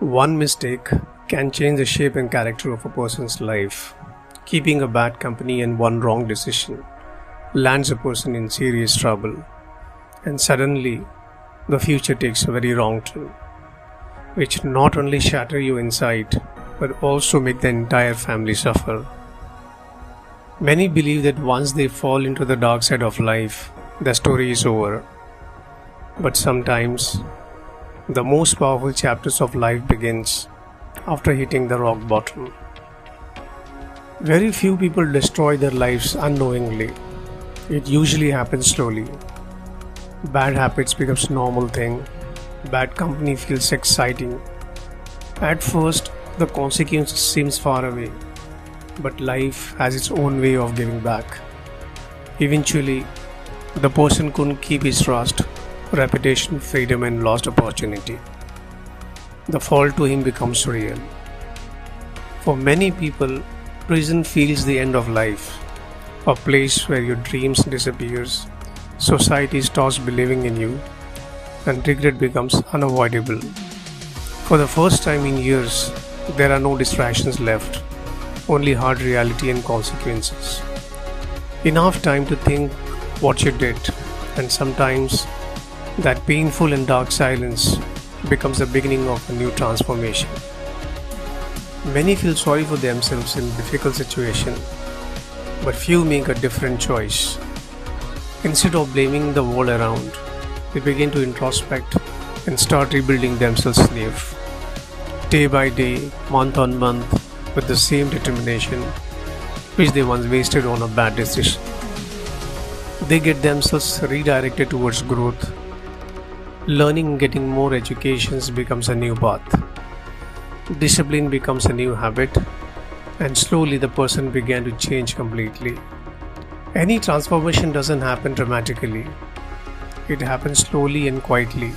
One mistake can change the shape and character of a person's life. Keeping a bad company and one wrong decision lands a person in serious trouble, and suddenly the future takes a very wrong turn, which not only shatter you inside but also make the entire family suffer. Many believe that once they fall into the dark side of life, the story is over. But sometimes the most powerful chapters of life begins after hitting the rock bottom. Very few people destroy their lives unknowingly. It usually happens slowly. Bad habits becomes a normal thing. Bad company feels exciting. At first, the consequences seems far away, but life has its own way of giving back. Eventually, the person couldn't keep his trust, reputation, freedom, and lost opportunity. The fall to him becomes real. For many people, prison feels the end of life, a place where your dreams disappears, society stops believing in you, and regret becomes unavoidable. For the first time in years, there are no distractions left, only hard reality and consequences. Enough time to think what you did, and sometimes that painful and dark silence becomes the beginning of a new transformation. Many feel sorry for themselves in difficult situations, but few make a different choice. Instead of blaming the world around, they begin to introspect and start rebuilding themselves anew. Day by day, month on month, with the same determination which they once wasted on a bad decision. They get themselves redirected towards growth. Learning and getting more educations becomes a new path. Discipline becomes a new habit, and slowly the person began to change completely. Any transformation doesn't happen dramatically. It happens slowly and quietly.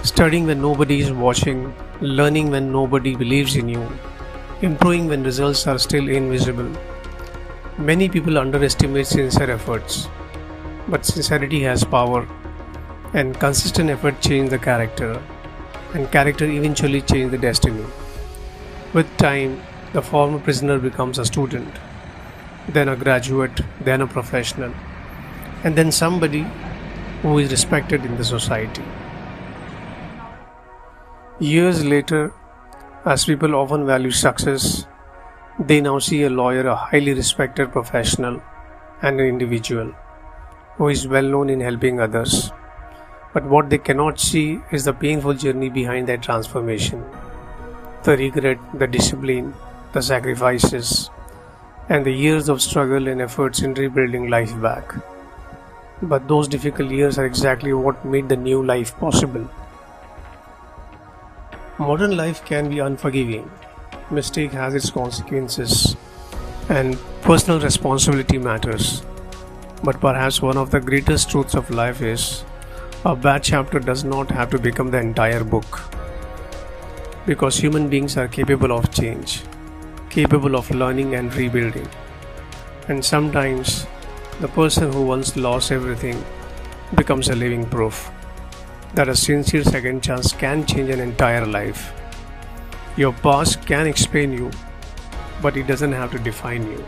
Studying when nobody is watching, learning when nobody believes in you, improving when results are still invisible. Many people underestimate sincere efforts, but sincerity has power, and consistent effort change the character, and character eventually change the destiny. With time, the former prisoner becomes a student, then a graduate, then a professional, and then somebody who is respected in the society. Years later, as people often value success, they now see a lawyer a highly respected professional and an individual who is well known in helping others. But what they cannot see is the painful journey behind that transformation. The regret, the discipline, the sacrifices, and the years of struggle and efforts in rebuilding life back. But those difficult years are exactly what made the new life possible. Modern life can be unforgiving. Mistake has its consequences, and personal responsibility matters. But perhaps one of the greatest truths of life is a bad chapter does not have to become the entire book. Because human beings are capable of change, capable of learning and rebuilding. And sometimes the person who once lost everything becomes a living proof that a sincere second chance can change an entire life. Your past can explain you, but it doesn't have to define you.